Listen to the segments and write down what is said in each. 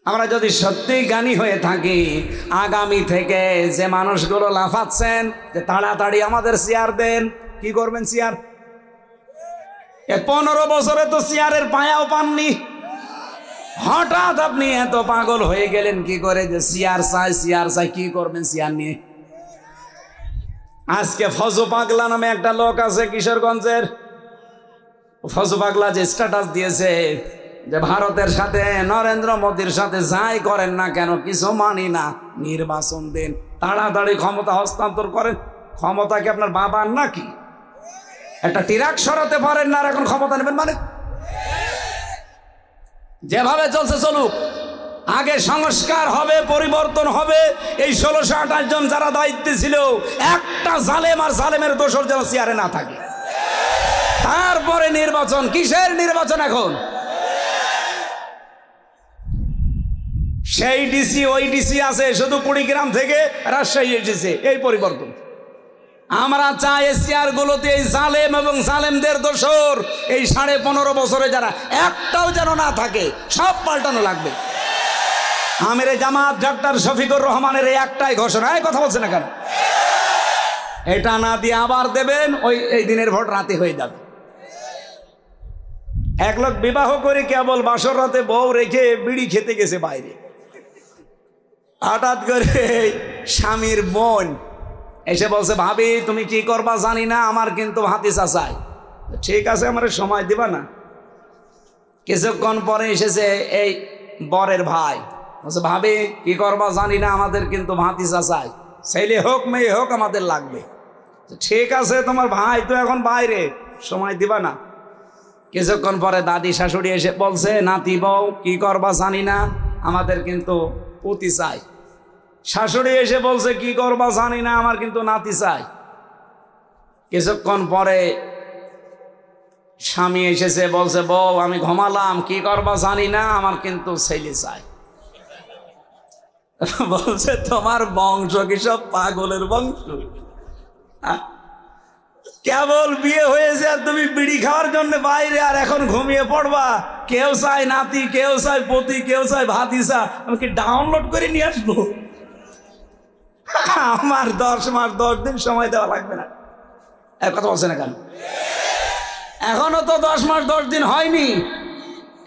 আমরা যদি সত্যি জ্ঞানী হয়ে থাকি, আগামী থেকে যে মানুষগুলো লাফাচ্ছেন যে তাড়াতাড়ি আমাদের চেয়ার দেন, কি করবেন? চেয়ার 15 বছরে তো চেয়ারের পায়াও পাননি, হঠাৎ আপনি এত পাগল হয়ে গেলেন কি করে যে চেয়ার চাই চেয়ার চাই? কি করবেন চেয়ার নিয়ে? আজকে ফজু পাগলা নামে একটা লোক আছে কিশোরগঞ্জের, ফজু পাগলা যে স্ট্যাটাস দিয়েছে যে ভারতের সাথে নরেন্দ্র মোদীর সাথে যাই করেন না কেন কিছু মানি না, নির্বাচন দিন, তাড়াতাড়ি ক্ষমতা হস্তান্তর করেন। ক্ষমতা কি আপনার বাবার নাকি? একটা ট্রাক সরাতে পারেন না আর এখন ক্ষমতা নেবেন মানে? যেভাবে চলছে চলুক, আগে সংস্কার হবে, পরিবর্তন হবে। এই 1628 জন যারা দায়িত্বে ছিল, একটা জালেম আর জালেমের দোসর যেন চেয়ারে না থাকে। তারপরে নির্বাচন। কিসের নির্বাচন এখন? সেই ডিসি ওই ডিসি আছে, শুধু কুড়িগ্রাম থেকে রাজশাহী এসেছে, এই পরিবর্তন। আমরা চাই চেয়ার গুলোতে এই জালেম এবং জালেমদের দোসর এই 15.5 বছরে যারা, একটাও যেন না থাকে, সব পাল্টানো লাগবে। আমিরে জামাত ডক্টর শফিকুর রহমানের এই একটাই ঘোষণা, কথা বলছে না কেন? এটা না দিয়ে আবার দেবেন, এই দিনের ভোট রাতে হয়ে যাবে। এক লোক বিবাহ করে কেবল বাসর রাতে বউ রেখে বিড়ি খেতে গেছে বাইরে, হঠাৎ করে স্বামীর বোন এসে বলছে, ভাবি তুমি কি করবা জানি না, আমার কিন্তু ভাতিজা চাই। ঠিক আছে, আমার সময় দিবা না? কিছুক্ষণ পরে এসেছে এই বরের ভাই, বলছে ভাবি কি করবা জানি না, আমাদের কিন্তু ভাতিজা চাই, ছেলে হোক মেয়ে হোক আমাদের লাগবে। ঠিক আছে, তোমার ভাই তো এখন বাইরে, সময় দিবা না? কিছুক্ষণ পরে দাদি শাশুড়ি এসে বলছে, নাতি বউ কি করবা জানি না, আমাদের কিন্তু পুতি চাই। শাশুড়ি এসে বলছে, কি করবা জানি না, আমার কিন্তু নাতি চাই। কিছুক্ষণ পরে স্বামী এসেছে, বলছে বউ আমি ঘুমালাম, কি করবা জানি না, আমার কিন্তু ছেলে চাই। বলছে তোমার বংশ কি সব পাগলের বংশ? কেবল বিয়ে হয়েছে আর তুমি বিড়ি খাওয়ার জন্য বাইরে, আর এখন ঘুমিয়ে পড়বা? কেউ চাই নাতি, কেউ চাই পতি, কেউ চাই ভাতিজা, আমি কি ডাউনলোড করে নিয়ে আসবো? আমার 10 মাস 10 দিন সময় দেওয়া লাগবে না? এক কথা বলছে না কেন? এখনো তো 10 মাস 10 দিন হয়নি,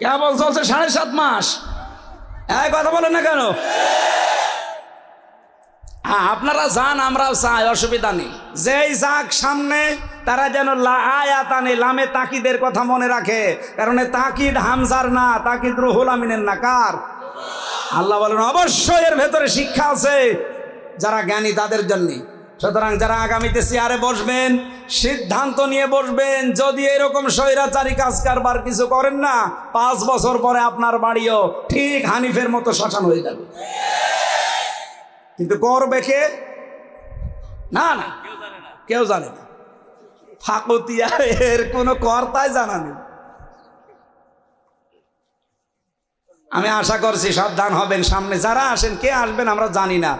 কেবল চলছে 7.5 মাস। এক কথা বলেন না কেন? হ্যাঁ, আপনারা যান, আমরাও চাই, অসুবিধা নেই। যেই যাক সামনে তারা যেন আয়াতানে লামে তাকিদের কথা মনে রাখে, কারণ তাকিদ হামজার না, তাকিদ রুহুল আমিনের না, কার? আল্লাহ বলেন অবশ্যই এর ভেতরে শিক্ষা আছে যারা জ্ঞানী তাদের জন্য। সুতরাং যারা আগামীতে চেয়ারে বসবেন, সিদ্ধান্ত নিয়ে বসবেন, যদি এরকম স্বৈরাচারী কাজ কারবার কিছু করেন না, 5 বছর পরে আপনার বাড়িও ঠিক হানিফের মতো শ্মশান হয়ে যাবে। কিন্তু করবে কে? না না, কেউ জানে না। ফাকুতিয়া এর কোনো কর্তাই জানা নেই। আমি আশা করছি সাবধান হবেন। সামনে যারা আসেন, কে আসবেন আমরা জানি না,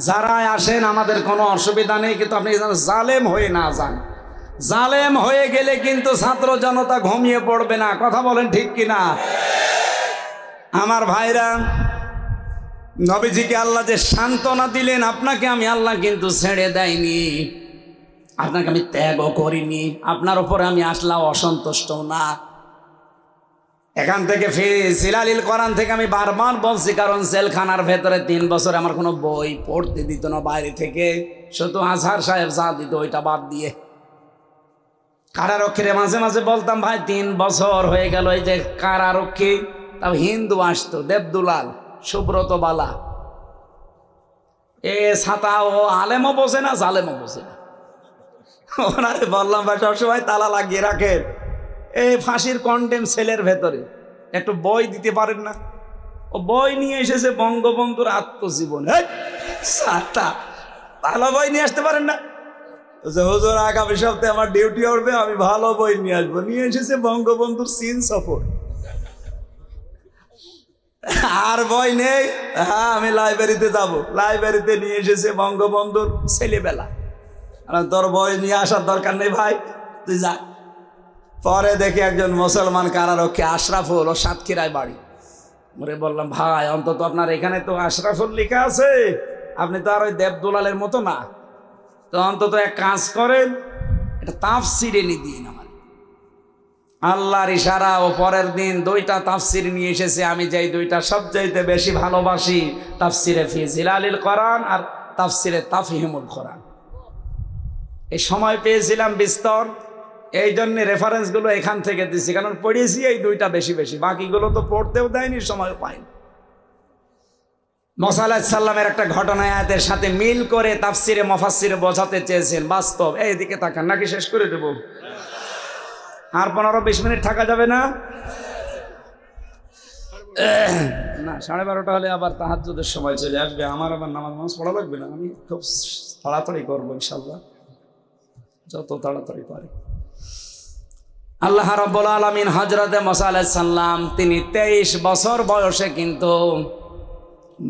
যারা আসেন আমাদের কোনো অসুবিধা নেই, কিন্তু আপনি জালেম হয়ে না যান। জালেম হয়ে গেলে কিন্তু ছাত্র জনতা ঘুমিয়ে পড়বে না, কথা বলেন ঠিক কিনা? আমার ভাইরা, নবীজিকে আল্লাহ যে সান্ত্বনা দিলেন, আপনাকে আমি আল্লাহ কিন্তু ছেড়ে দেয়নি, আপনাকে আমি ত্যাগও করিনি, আপনার উপরে আমি আসলাম অসন্তুষ্ট না। এখান থেকে সিলালিল কোরআন থেকে আমি বারবার বলছি, কারণ জেলখানার ভেতরে 3 বছর আমার কোনো বই পড়তে দিত না বাইরে থেকে, শুধু আজহার সাহেব যা দিত ওইটা বাদ দিয়ে। কারারক্ষীরে মাঝে মাঝে বলতাম, ভাই 3 বছর হয়ে গেল এই যে কারারক্ষী, তাও হিন্দু আসতো, দেবদুলাল, সুব্রত বালা, এ ছাতা, ও আলেমও বোঝে না জালেমও বোঝে না। ওনারে বললাম ভাই সবসময় তালা লাগিয়ে রাখেন, এই ফাঁসির কন্ডেম সেলের ভেতরে একটু বই দিতে পারেন না? ও বই নিয়ে এসেছে বঙ্গবন্ধুর আত্মজীবন, ছাতা, ভালো বই নিয়ে আসতে পারেন না? হুজুর আগামী সপ্তাহে আমার ডিউটি উঠবে, আমি ভালো বই নিয়ে আসবো। নিয়ে এসেছে বঙ্গবন্ধুর চীন সফর, আর বই নেই। হ্যাঁ, আমি লাইব্রেরিতে যাব, লাইব্রেরিতে নিয়ে এসেছে বঙ্গবন্ধুর ছেলেবেলা। তোর বই নিয়ে আসার দরকার নেই ভাই, তুই যা। পরে দেখি একজন মুসলমান কারারক্ষী, আশরাফুল, ও সাতক্ষীরায় বাড়ি, ওরে বললাম ভাই অন্তত আপনার এখানে তো আশরাফুল লেখা আছে, আপনি তো আর ওই দেবদুলালের মতো না, তো অন্তত এক কাজ করেন এটা তাফসিরে নিয়ে দিন আমার। আল্লাহর ইশারা ও পরের দিন 2টা তাফসির নিয়ে এসেছে, আমি যেই 2টা সবচাইতে বেশি ভালোবাসি, তাফসিরে ফি জিলালিল কোরআন আর তাফসিরে তাফহিমুল কোরআন। এই সময় পেয়েছিলাম বিস্তর, এই জন্য রেফারেন্সগুলো এখান থেকে দিচ্ছি, কারণ পড়েছি এই 2টা বেশি বেশি, বাকিগুলো তো পড়তেও দেয়নি, সময় পাইনি। মুসা আলাইহিস সালামের একটা ঘটনা আয়াতের সাথে মিল করে তাফসিরে মুফাসসিরে বোঝাতে চেয়েছেন, বাস্তব। এইদিকে তাকান, নাকি শেষ করে দেব? আর 15-20 মিনিট থাকা যাবে না? না, 12:30 হলে আবার তাহাজ্জুদের সময় চলে আসবে, আমার আবার নামাজ পড়া লাগবে না, আমি খুব তাড়াতাড়ি করবো ইনশাল্লাহ, যত তাড়াতাড়ি পারি। আল্লাহ রাব্বুল আলামিন হযরতে মুসা আলাইহিস সালাম তিনি 23 বছর বয়সে কিন্তু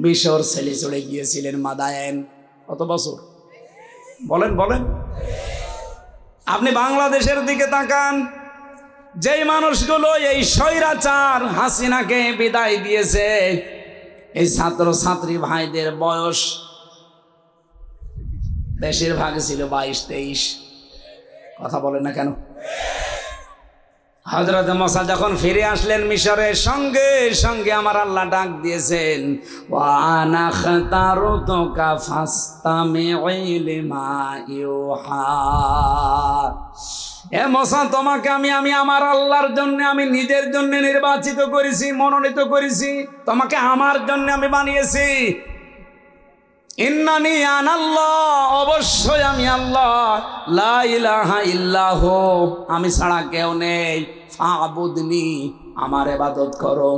মিশর ছেড়ে চলে গিয়েছিলেন মাদায়েন। কত বছর বলেন বলেন? আপনি বাংলাদেশের দিকে তাকান, যেই মানুষগুলো এই স্বৈরাচার হাসিনাকে বিদায় দিয়েছে, এই ছাত্র ছাত্রী ভাইদের বয়স বেশিরভাগ ছিল 22-23। কথা বলেন না কেন? হযরত মুসা যখন ফিরে আসলেন মিশরে, সঙ্গে সঙ্গে আমার আল্লাহ ডাক দিয়েছেন, ওয়া আনা খাতারতুকা ফাসতামি' লিমা ইউহা। এ মুসা, তোমাকে আমি আমার আল্লাহর জন্য, আমি নিজের জন্য নির্বাচিত করেছি, মনোনীত করেছি, তোমাকে আমার জন্য আমি বানিয়েছি। ইন্নানি আনাল্লাহ, অবশ্যই আমি আল্লাহ, লা ইলাহা ইল্লাহু, আমি ছাড়া কেউ নেই, ফাবুদনি, আমার ইবাদত করো,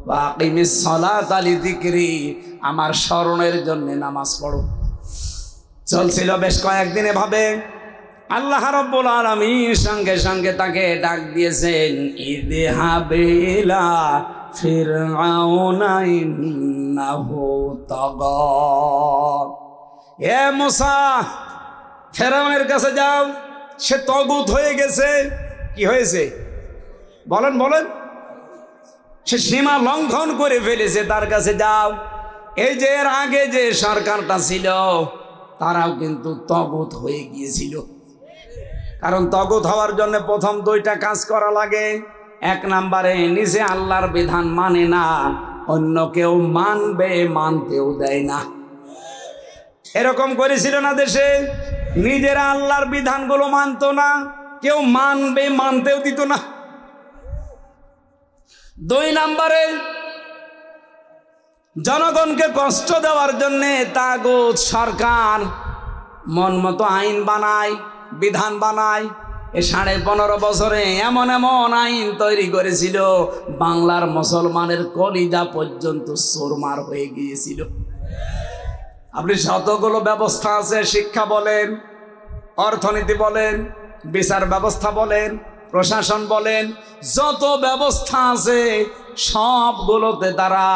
ওয়া আকিমিস সালাতা লিযিকরি, আমার স্মরণের জন্য নামাজ পড়ো। চলছিল বেশ কয়েকদিন এভাবে। আল্লাহ রাব্বুল আলামিন সঙ্গে সঙ্গে তাকে ডাক দিয়েছেন, ইযহাব ইলা ফিরআউনা ইন্নাহু তাগা। এ মুসা, ফেরাউনের কাছে যাও, সে তগুত হয়ে গেছে। কি হয়েছে বলেন বলেন? সে সীমা লঙ্ঘন করে ফেলেছে, তার কাছে যাও। এই যে এর আগে যে সরকারটা ছিল, তারাও কিন্তু তগুত হয়ে গিয়েছিল। কারণ তগুত হওয়ার জন্য প্রথম 2টা কাজ করা লাগে। 1 নম্বরে নিজে আল্লাহর বিধান মানে না, অন্য কেউ মানবে, মানতেও দেয় না। এরকম করেছিল না দেশে? নিজেরা আল্লাহর বিধানগুলো মানতো না, কেউ মানবে, মানতেও দিত না। 2 নম্বরে জনগণকে কষ্ট দেওয়ার জন্যে তাগুত সরকার মন মতো আইন বানায়, বিধান বানায়। এ 15.5 বছরে এমন এমন আইন তৈরি করেছিল, বাংলার মুসলমানের কলিজা পর্যন্ত চুরমার হয়ে গিয়েছিল। আপনি যতগুলো ব্যবস্থা আছে, শিক্ষা বলেন, অর্থনীতি বলেন, বিচার ব্যবস্থা বলেন, প্রশাসন বলেন, যত ব্যবস্থা আছে সবগুলোতে তারা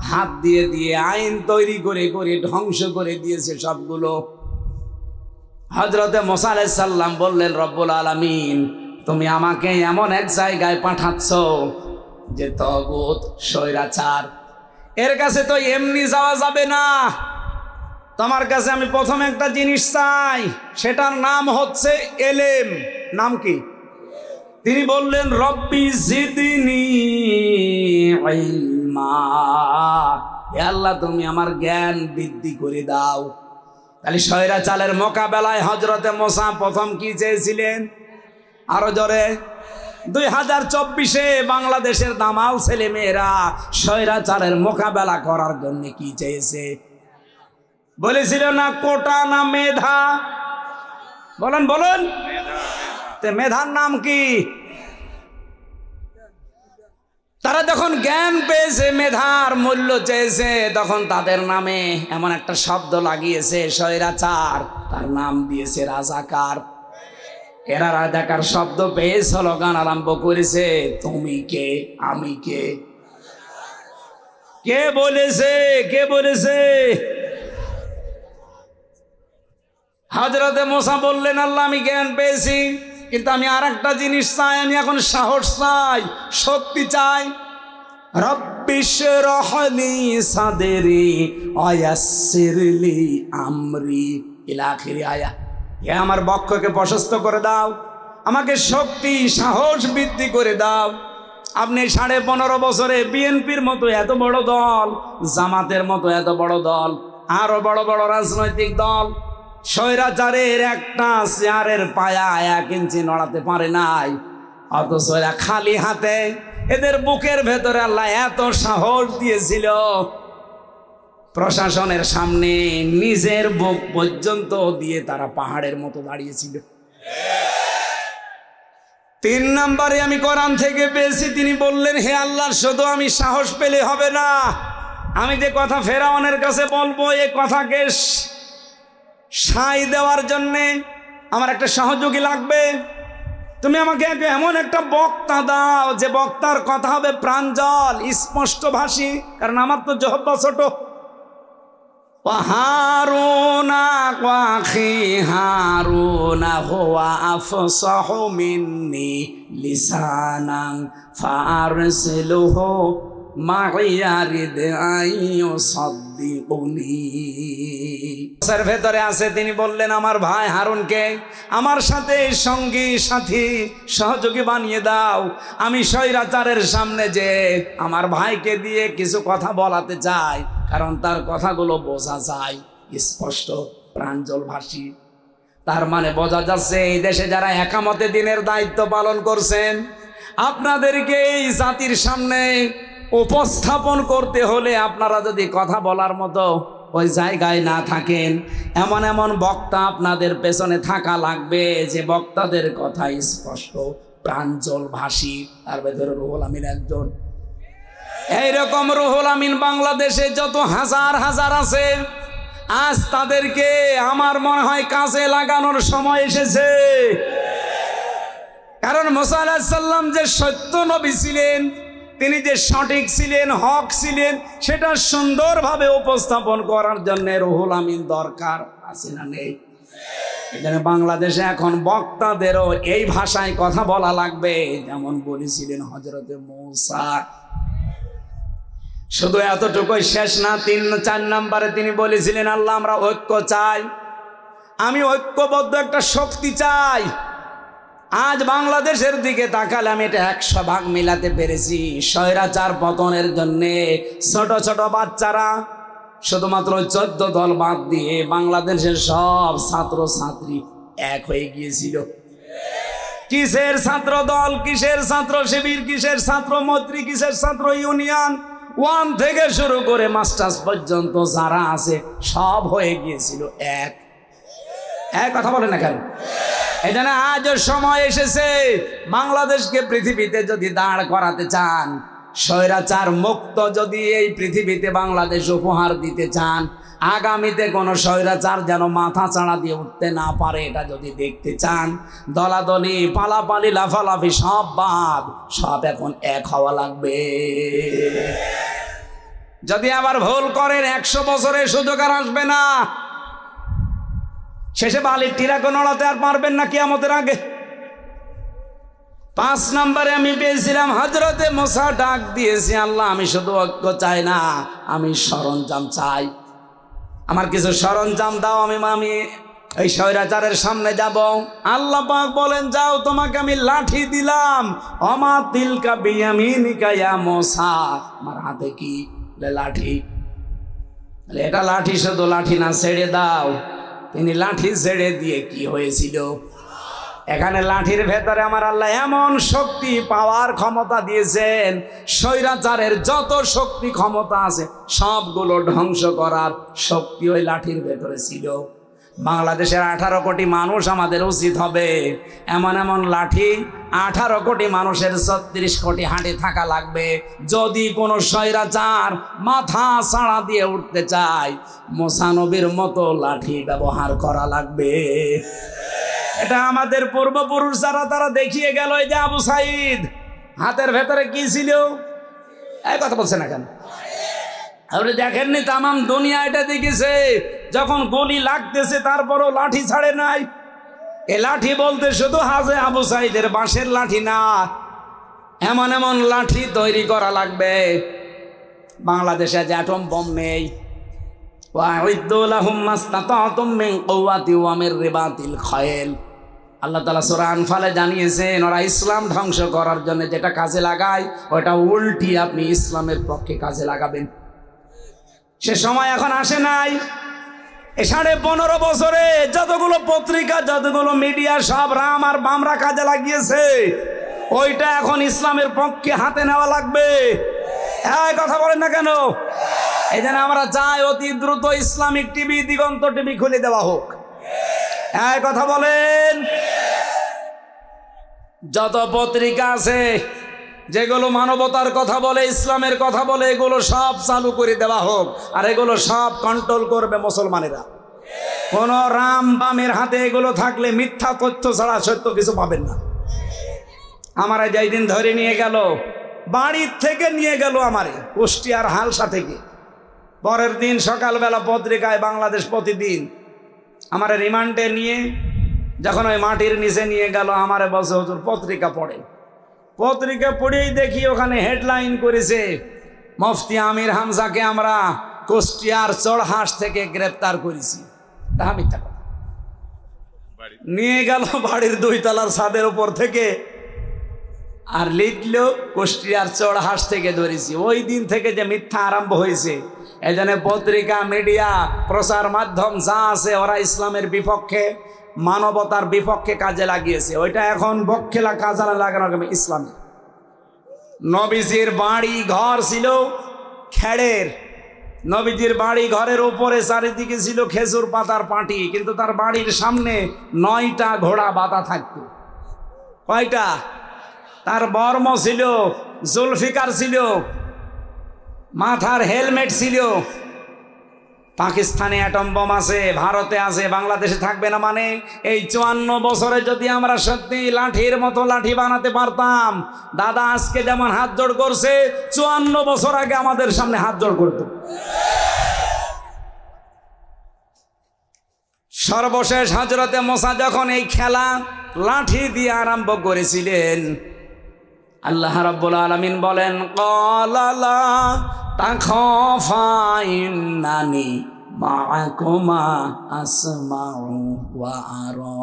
হাত দিয়ে দিয়ে আইন তৈরি করে করে ধ্বংস করে দিয়েছে সবগুলো। হযরতে মুসা আলাইহিস সালাম বললেন, রব্বুল আলামিন, তুমি আমাকে এমন এক জায়গায় পাঠাচ্ছ যে তাগুত, স্বৈরাচার, এর কাছে তো এমনি যাওয়া যাবে না। তোমার কাছে আমি প্রথম একটা জিনিস চাই, সেটার নাম হচ্ছে এলেম। নাম কি? তিনি বললেন, রব্বি জিদনি ইলমা, হে আল্লাহ তুমি আমার জ্ঞান বৃদ্ধি করে দাও। তাহলে স্বৈরাচারের মোকাবেলায় হযরতে মুসা প্রথম কি চেয়েছিলেন? আরো জোরে। 2024-এ বাংলাদেশের দামাল ছেলে মেয়েরা স্বৈরাচারের মোকাবেলা করার জন্য কি চেয়েছে? বলেছিল না কোটা না মেধা? বলেন বলেন, মেধার নাম কি? তারা যখন জ্ঞান পেয়েছে, মেধার মূল্য চেয়েছে, তখন তাদের নামে এমন একটা শব্দ লাগিয়েছে, স্বৈরাচার, তার নাম দিয়েছে রাজাকার। এরা রাজাকার শব্দ পেয়ে স্লোগান আরম্ভ করেছে, তুমি কে, আমি কে। কে বলেছে? কে বলেছে? হযরতে মুসা বললেন, আল্লাহ আমি জ্ঞান পেয়েছি, কিন্তু আমি আর একটা জিনিস চাই, আমি এখন সাহস চাই, শক্তি চাই। রব্বি রব্বিশরাহ লি সাদরি ওয়ায়াসসির লি আমরি ইলা আখিরি আয়া। হে আমার বক্ষকে প্রশস্ত করে দাও, আমাকে শক্তি সাহস বৃদ্ধি করে দাও। আপনি 15.5 বছরে বিএনপির মতো এত বড় দল, জামাতের মতো এত বড় দল, আরো বড় বড় রাজনৈতিক দল, স্বৈরাচারের একটা চেয়ারের পায়া 1 ইঞ্চি নড়াতে পারে নাই, অথচ এরা খালি হাতে, এদের বুকের ভেতরে আল্লাহ এত সাহস দিয়েছিল, প্রশাসনের সামনে নিজের বুক পর্যন্ত দিয়ে তারা পাহাড়ের মতো দাঁড়িয়েছিল। 3 নম্বরে আমি কোরআন থেকে পেয়েছি, তিনি বললেন, হে আল্লাহ, শুধু আমি সাহস পেলে হবে না, আমি যে কথা ফেরাউনের কাছে বলবো, এই কথাকে সাই দেওয়ার জন্যে আমার একটা সহযোগী লাগবে। তুমি আমাকে এমন একটা বক্তা দাও যে বক্তার কথা হবে প্রাঞ্জল, স্পষ্ট ভাষী, কারণ আমার তো জহব্বা ছোট। হারুনা ওয়াখি হারুনা হুয়া আফসাহু মিন্নি লিসানান ফারসিলহু মাইয়ারিদ আইয়ুসাদ্দিকুনি। এর ভেতরে আছে, তিনি বললেন আমার ভাই হারুনকে আমার সাথে সঙ্গী সাথী সহযোগী বানিয়ে দাও। আমি স্বৈরাচারের সামনে যে আমার ভাইকে দিয়ে কিছু কথা বলাতে চাই, কারণ তার কথাগুলো বোঝা যায়, স্পষ্ট প্রাঞ্জল ভাষী। তার মানে বোঝা যাচ্ছে এই দেশে যারা একামতে দিনের দায়িত্ব পালন করছেন, আপনাদেরকে এই জাতির সামনে উপস্থাপন করতে হলে আপনারা যদি কথা বলার মতো ওই জায়গায় না থাকেন, এমন এমন বক্তা আপনাদের পেছনে থাকা লাগবে যে বক্তাদের কথা স্পষ্ট প্রাঞ্জল ভাষী। তার ভেতরে রুহুল আমিন একজন। এইরকম রুহুল আমিন বাংলাদেশে যত হাজার হাজার আছে, আজ তাদেরকে আমার মনে হয় কাজে লাগানোর সময় এসেছে। কারণ মুসা আলাইহিস সালাম যে সত্য নবী ছিলেন, তিনি যে সঠিক ছিলেন, হক ছিলেন, সেটা সুন্দরভাবে উপস্থাপন করার জন্য রুহুল আমিন দরকার আছে না নেই? এখানে বাংলাদেশে এখন বক্তাদেরও এই ভাষায় কথা বলা লাগবে, যেমন বলেছিলেন হযরতে মূসা। শুধু এতটুকুই শেষ না, 3-4 নম্বরে তিনি বলেছিলেন, আল্লাহ আমরা ঐক্য চাই, আমি ঐক্যবদ্ধ একটা শক্তি চাই। আজ বাংলাদেশের দিকে তাকালে আমি এটা 100 ভাগ মিলাতে পেরেছি। স্বৈরাচার পতনের জন্যে ছোট ছোট বাচ্চারা, শুধুমাত্র 14 দল বাদ দিয়ে বাংলাদেশের সব ছাত্র ছাত্রী এক হয়ে গিয়েছিল। কিসের ছাত্র দল, কিসের ছাত্র শিবির, কিসের ছাত্র মৈত্রী, কিসের ছাত্র ইউনিয়ন, 1 থেকে শুরু করে মাস্টার্স পর্যন্ত যারা আছে সব হয়ে গিয়েছিল এক। কথা বলে না কেন? এটা না, আজও সময় এসেছে বাংলাদেশকে পৃথিবীতে যদি দাঁড় করাতে চান, স্বৈরাচার মুক্ত যদি এই পৃথিবীতে বাংলাদেশ উপহার দিতে চান, আগামীতে কোনো স্বৈরাচার যেন মাথা চাড়া দিয়ে উঠতে না পারে, এটা যদি দেখতে চান, দলাদলি পালাপালি লাফালাফি সব বাদ, সব এখন এক হওয়া লাগবে। যদি আবার ভুল করেন 100 বছরের সুযোগ আর আসবে না। শেষে বালির টিরাকে নড়াতে আর পারবেন না কিয়ামতের আগে। 5 নম্বরে আমি পেয়েছিলাম হযরতে মূসা ডাক দিয়েছি, আল্লাহ আমি শুধু ঐক্য চাই না, আমি সরঞ্জাম চাই, আমার কিছু সরঞ্জাম দাও, আমি এই স্বৈরাচারের সামনে যাব। আল্লাহ পাক বলেন, যাও, তোমাকে আমি লাঠি দিলাম। ওমা তিলকা বিয়ামিনিকা ইয়া মূসা, আমার হাতে কি? লাঠি। এটা লাঠি, শুধু লাঠি না, ছেড়ে দাও। তিনি লাঠি ছেড়ে দিয়ে কি হয়েছিল? এখানে লাঠির ভেতরে আমার আল্লাহ এমন শক্তি, পাওয়ার ক্ষমতা দিয়েছেন, স্বৈরাচারের যত শক্তি ক্ষমতা আছে সবগুলো ধ্বংস করার শক্তি ওই লাঠির ভেতরে ছিল। বাংলাদেশের 18 কোটি মানুষ, আমাদের উচিত হবে এমন এমন লাঠি 18 কোটি মানুষের 36 কোটি হাঁটে থাকা লাগবে। যদি কোনো স্বৈরাচার মাথা ছাড়া দিয়ে উঠতে চায়, মূসা নবীর মতো লাঠি ব্যবহার করা লাগবে। এটা আমাদের পূর্বপুরুষ যারা, তারা দেখিয়ে গেল। এই যে আবু সাইদ, হাতের ভেতরে কি ছিল? এই কথা বলছে না কেন? আপনি দেখেননি? তামাম দুনিয়া এটা দেখেছে, যখন গুলি লাগতেছে তারপরও লাঠি ছাড়ে নাই। এ লাঠি বলতে শুধু হাজে আবু সাইদের বাঁশের লাঠি না, এমন এমন লাঠি তৈরি করা লাগবে বাংলাদেশে যে অ্যাটম বম নেই, ওয়াইদ্দু লাহুম মাস্তাতাতুম মিন কুওয়াতি ওয়া মির রিবাতিল খায়ল। আল্লাহ তাআলা সূরা আনফালে জানিয়েছেন ওরা ইসলাম ধ্বংস করার জন্য যেটা কাজে লাগায় ওটা উল্টি আপনি ইসলামের পক্ষে কাজে লাগাবেন। সে সময় এখন আসে নাই। 15.5 বছরে যতগুলো পত্রিকা যতগুলো মিডিয়া সব রাম আর বামরা কাজে লাগিয়েছে, ওইটা এখন ইসলামের পক্ষে হাতে নেওয়া লাগবে। এই কথা বলেন না কেন? এই জন্য আমরা চাই অতি দ্রুত ইসলামিক টিভি, দিগন্ত টিভি খুলে দেওয়া হোক। এই কথা বলেন। যত পত্রিকা আছে যেগুলো মানবতার কথা বলে, ইসলামের কথা বলে, এগুলো সব চালু করে দেওয়া হোক। আর এগুলো সব কন্ট্রোল করবে মুসলমানেরা। কোন রাম বামের হাতে এগুলো থাকলে মিথ্যা তথ্য ছাড়া সত্য কিছু পাবেন না। আমারা যেই দিন ধরে নিয়ে গেল, বাড়ির থেকে নিয়ে গেল আমারে কুষ্টিয়ার হালসা থেকে, পরের দিন সকালবেলা পত্রিকায় বাংলাদেশ প্রতিদিন আমারে রিমান্ডে নিয়ে যখন ওই মাটির নিচে নিয়ে গেল, আমারে বলছে হুজুর পত্রিকা পড়ে। পত্রিকা পড়েই দেখি ওখানে হেডলাইন করেছে মুফতি আমির হামজাকে আমরা কুষ্টিয়ার চড়হাঁস থেকে গ্রেপ্তার করেছি। তা মিথ্যা কথা। নিয়ে গেল বাড়ির 2 তলার ছাদের উপর থেকে, আর লিখল কুষ্টিয়ার চড়হাঁস থেকে ধরেছি। ওই দিন থেকে যে মিথ্যা আরম্ভ হয়েছে, এই জন্য পত্রিকা, মিডিয়া, প্রচার মাধ্যম যা আছে ওরা ইসলামের বিপক্ষে, মানবতার বিপক্ষে কাজে লাগিয়েছে। ওইটা এখন পক্ষে কাজে লাগানো হবে ইসলামে। নবীজির বাড়ি ঘর ছিল খেড়ের, নবীজির বাড়ি ঘরের উপরে চারিদিকে ছিল খেজুর পাতার পাটি, কিন্তু তার বাড়ির সামনে 9টা ঘোড়া বাঁধা থাকতো। কয়টা? তার বর্ম ছিল, জুলফিকার ছিল, মাথার হেলমেট ছিল। পাকিস্তানে অ্যাটম বোম আছে, ভারতে আছে, বাংলাদেশে থাকবে না মানে? এই 54 বছরে যদি আমরা সত্যি লাঠির মতো লাঠি বানাতে পারতাম, দাদা আজকে যেমন হাত জোড় করছে 54 বছর আগে আমাদের সামনে হাত জোড় করত। সর্বশেষ হযরতে মুসা যখন এই খেলা লাঠি দিয়ে আরম্ভ করেছিলেন, আল্লাহ রাব্বুল আলামিন বলেন ক্বালা লা তাখাফা ইন্নানি মাআকুমা আসমাউ ওয়া আরা।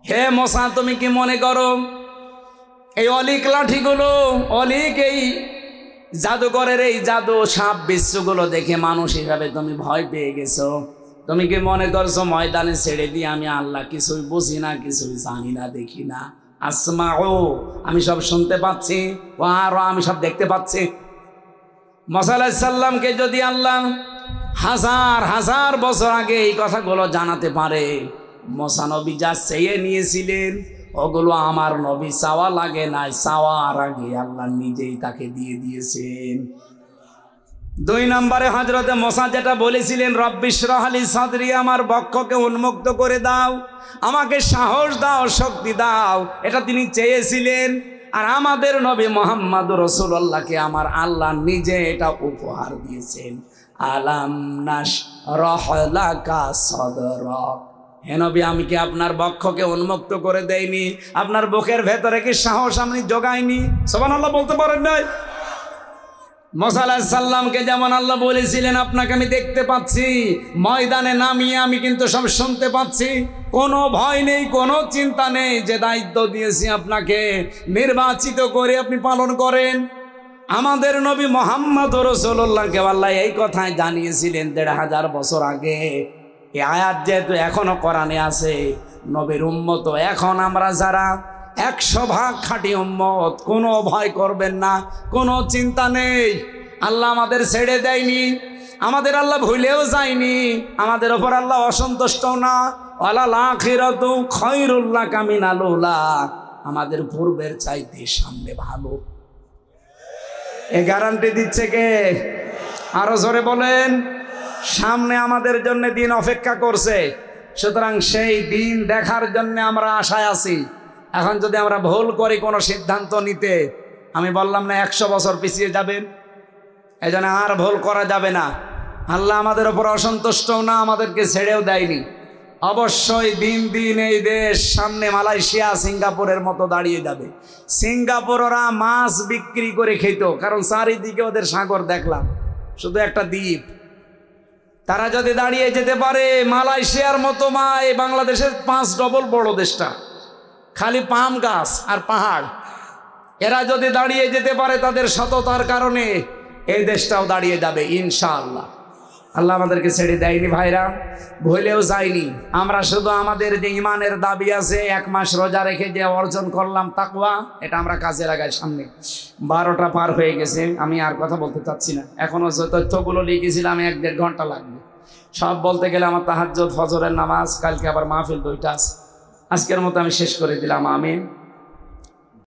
হে মুসা, তুমি কি মনে করো এই অলিক লাঠিগুলো, অলিক এই জাদুঘরের এই জাদু সাপ বিচ্ছুগুলো দেখে মানুষ হিসাবে তুমি ভয় পেয়ে গেছো? তুমি কি মনে করছো ময়দানে ছেড়ে দিয়ে আমি আল্লাহ কিছুই বুঝি না, কিছুই জানি না, দেখি না? আসমাউ, আমি সব শুনতে পাচ্ছি, ওয়া আরা, আমি সব দেখতে পাচ্ছি। মুসা আলাইহিস সালামকে যদি আল্লাহ হাজার হাজার বছর আগে এই কথাগুলো জানাতে পারে, মুসা নবী যা চেয়ে নিয়েছিলেন ওগুলো আমার নবী চাওয়া লাগে নাই, চাওয়ার আগে আল্লাহ নিজেই তাকে দিয়ে দিয়েছেন। 2 নম্বরে হযরতে মুসা যেটা বলেছিলেন, রব্বিশ রাহলি সাদরি, আমার বক্ষকে উন্মুক্ত করে দাও, আমাকে সাহস দাও, শক্তি দাও, এটা তিনি চেয়েছিলেন। আর আমাদের নবী মুহাম্মদুর রাসূলুল্লাহকে আমার আল্লাহ নিজে এটা উপহার দিয়েছেন। আলাম নাশরাহ লাকা সাদরাক, হে নবী আমি কি আপনার বক্ষকে উন্মুক্ত করে দেইনি? আপনার বুকের ভেতরে কি সাহস আমি জোগাইনি? সুবহানাল্লাহ বলতে পারেন নাই? মুসা আলাইহিস সালামকে যেমন আল্লাহ বলেছিলেন আপনাকে আমি দেখতে পাচ্ছি, ময়দানে নামিয়ে আমি কিন্তু সব শুনতে পাচ্ছি, কোনো ভয় নেই, কোনো চিন্তা নেই, যে দায়িত্ব দিয়েছি আপনাকে নির্বাচিত করে আপনি পালন করেন। আমাদের নবী মুহাম্মদুর রাসূলুল্লাহকে আল্লাহ এই কথাই জানিয়েছিলেন 1500 বছর আগে। এই আয়াত যেহেতু এখনো কোরআনে আছে, নবীর উম্মত এখন আমরা যারা 100% খাঁটি উম্মত, কোনো ভয় করবেন না, কোনো চিন্তা নেই। আল্লাহ আমাদের ছেড়ে দেয়নি, আমাদের আল্লাহ ভুলেও যায়নি, আমাদের ওপর আল্লাহ অসন্তুষ্ট না। ওয়ালাল আখিরাতু খায়রুল লাকা মিনাল উলা, আমাদের পূর্বের চাইতে সামনে ভালো। এই গ্যারান্টি দিচ্ছে কে? আরো জোরে বলেন। সামনে আমাদের জন্য দিন অপেক্ষা করছে, সুতরাং সেই দিন দেখার জন্য আমরা আশায় আছি। এখন যদি আমরা ভুল করি কোনো সিদ্ধান্ত নিতে, আমি বললাম না 100 বছর পিছিয়ে যাবেন, এই জন্য আর ভুল করা যাবে না। আল্লাহ আমাদের ওপর অসন্তুষ্ট না, আমাদেরকে ছেড়েও দেয়নি। অবশ্যই দিন দিন এই দেশ সামনে মালয়েশিয়া সিঙ্গাপুরের মতো দাঁড়িয়ে যাবে। সিঙ্গাপুর ওরা মাছ বিক্রি করে খেত, কারণ চারিদিকে ওদের সাগর দেখলাম, শুধু একটা দ্বীপ। তারা যদি দাঁড়িয়ে যেতে পারে মালয়েশিয়ার মতো, মা এই বাংলাদেশের 5 ডবল বড় দেশটা, খালি পাম গাছ আর পাহাড়, এরা যদি দাঁড়িয়ে যেতে পারে তাদের সততার কারণে, এই দেশটাও দাঁড়িয়ে যাবে ইনশাআল্লাহ। আল্লাহ আমাদেরকে ছেড়ে দেয়নি ভাইরা, ভুলেও যায়নি। আমরা শুধু আমাদের যে ইমানের দাবি আছে, 1 মাস রোজা রেখে যে অর্জন করলাম তাকওয়া, এটা আমরা কাজে লাগাই। সামনে 12টা পার হয়ে গেছে, আমি আর কথা বলতে চাচ্ছি না। এখনও যে তথ্যগুলো লিখেছিলাম 1-1.5 ঘন্টা লাগবে সব বলতে গেলে। আমার তাহাজ্জুদ, ফজরের নামাজ, কালকে আবার মাহফিল 2টা আছে। আজকের মতো আমি শেষ করে দিলাম। আমিন।